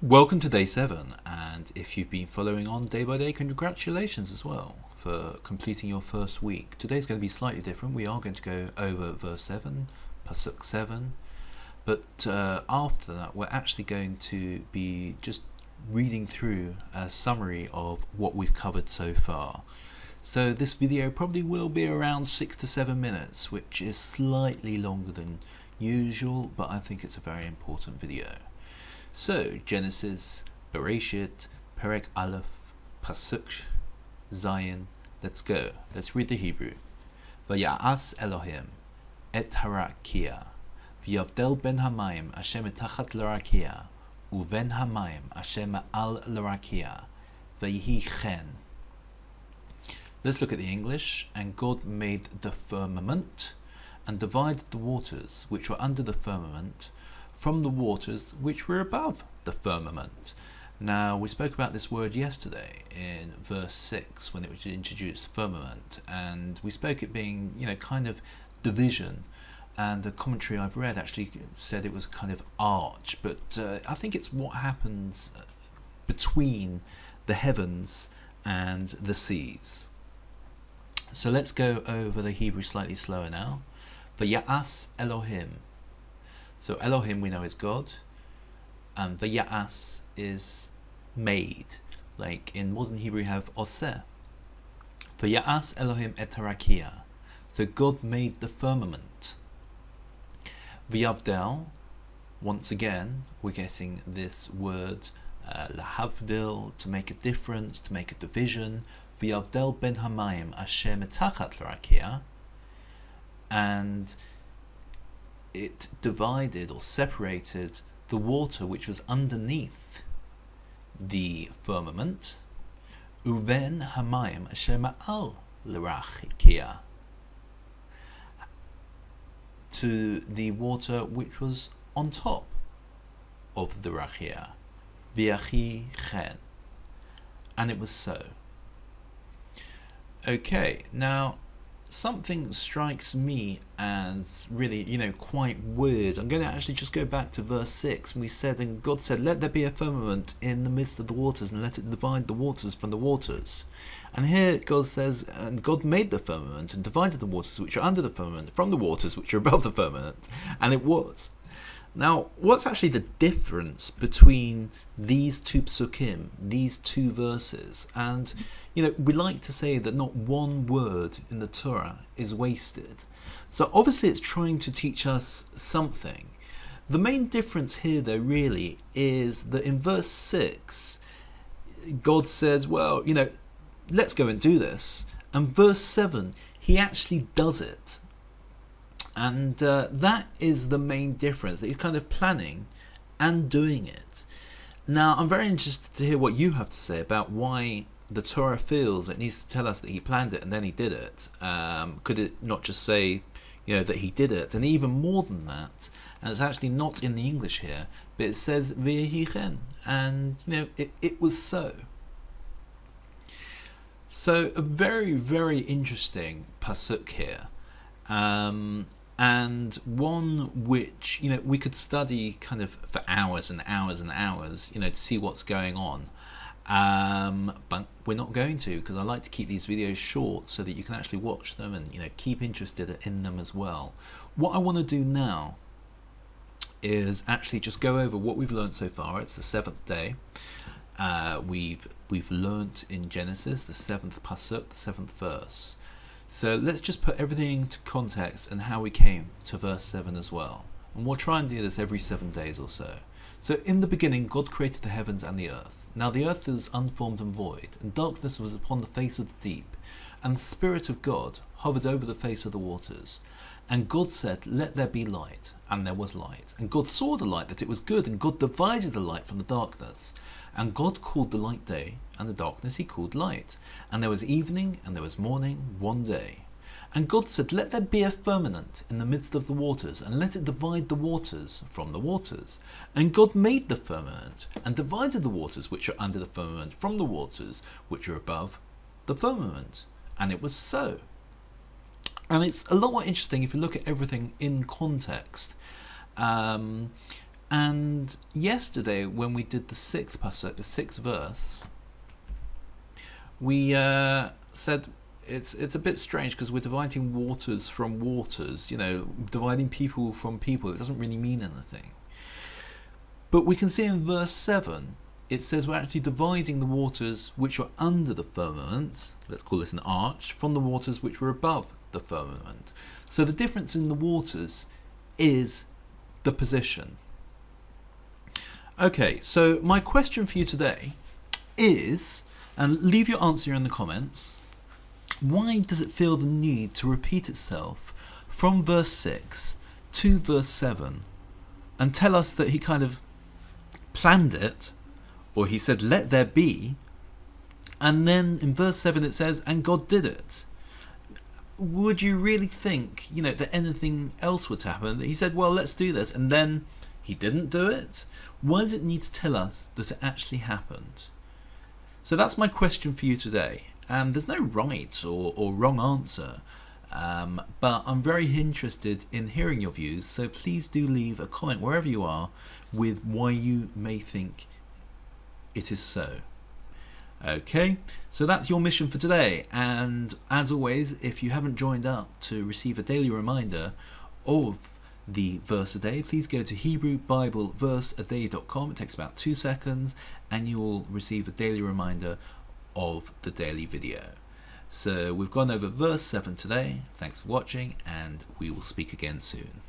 Welcome to day 7, and if you've been following on day by day, congratulations as well for completing your first week. Today's going to be slightly different. We are going to go over verse 7, Pasuk 7, but after that we're actually going to be just reading through a summary of what we've covered so far. So this video probably will be around 6 to 7 minutes, which is slightly longer than usual, but I think it's a very important video. So, Genesis, Bereshit, Perek Aleph, Pasuk, Zayin. Let's go. Let's read the Hebrew. Vaya'as Elohim et harakia, v'yavdel ben hamayim asher metachat l'rakia, uven hamayim asher ma'al l'rakia, v'yihi chen. Let's look at the English. And God made the firmament, and divided the waters which were under the firmament from the waters which were above the firmament. Now, we spoke about this word yesterday in verse 6 when it was introduced, firmament, and we spoke it being, kind of division, and the commentary I've read actually said it was kind of arch, but I think it's what happens between the heavens and the seas. So let's go over the Hebrew slightly slower now. Vaya'as Elohim. So Elohim we know is God, and Vaya'as is made. Like in modern Hebrew you have Oseh. Vaya'as Elohim et harakia. So God made the firmament. V'yavdel, once again we're getting this word lahavdil, to make a difference, to make a division. V'yavdel ben hamayim asher metachat l'rakia, and it divided or separated the water which was underneath the firmament, uven hamayim asher ma'al l'rakia, to the water which was on top of the rakia, v'yachi chen, and it was so. Okay, now something strikes me as really, quite weird. I'm going to actually just go back to verse 6. We said, and God said, let there be a firmament in the midst of the waters, and let it divide the waters from the waters. And here God says, and God made the firmament and divided the waters which are under the firmament from the waters which are above the firmament. And it was. Now, what's actually the difference between these two psukim, these two verses? And, we like to say that not one word in the Torah is wasted. So obviously it's trying to teach us something. The main difference here, though, really, is that in verse 6, God says, well, let's go and do this. And verse 7, he actually does it. And that is the main difference, that he's kind of planning and doing it. Now, I'm very interested to hear what you have to say about why the Torah feels it needs to tell us that he planned it and then he did it. Could it not just say, that he did it? And even more than that, and it's actually not in the English here, but it says v'yehi chen, and it was so. So a very, very interesting pasuk here. And one which, we could study kind of for hours and hours and hours, to see what's going on. But we're not going to, because I like to keep these videos short so that you can actually watch them and, keep interested in them as well. What I want to do now is actually just go over what we've learned so far. It's the 7th day. We've learnt in Genesis the 7th pasuk, the 7th verse. So let's just put everything into context and how we came to verse 7 as well. And we'll try and do this every 7 days or so. So in the beginning, God created the heavens and the earth. Now the earth was unformed and void, and darkness was upon the face of the deep, and the Spirit of God hovered over the face of the waters. And God said, let there be light, and there was light. And God saw the light, that it was good, and God divided the light from the darkness. And God called the light day, and the darkness he called light. And there was evening, and there was morning, one day. And God said, let there be a firmament in the midst of the waters, and let it divide the waters from the waters. And God made the firmament, and divided the waters which are under the firmament from the waters which are above the firmament. And it was so. And it's a lot more interesting if you look at everything in context. And yesterday, when we did the sixth pasuk, the sixth verse, we said it's a bit strange because we're dividing waters from waters, dividing people from people. It doesn't really mean anything. But we can see in verse 7, it says we're actually dividing the waters which were under the firmament, let's call this an arch, from the waters which were above the firmament. So the difference in the waters is the position. Okay, so my question for you today is, and leave your answer in the comments, why does it feel the need to repeat itself from verse 6 to verse 7 and tell us that he kind of planned it, or he said let there be, and then in verse 7 it says and God did it? Would you really think that anything else would happen? That he said, well, let's do this, and then he didn't do it? Why does it need to tell us that it actually happened? So that's my question for you today. There's no right or wrong answer, but I'm very interested in hearing your views, so please do leave a comment wherever you are with why you may think it is so. Okay, so that's your mission for today, and as always, if you haven't joined up to receive a daily reminder of the verse a day, please go to HebrewBibleVerseAday.com. It takes about 2 seconds and you will receive a daily reminder of the daily video. So we've gone over verse 7 today. Thanks for watching, and we will speak again soon.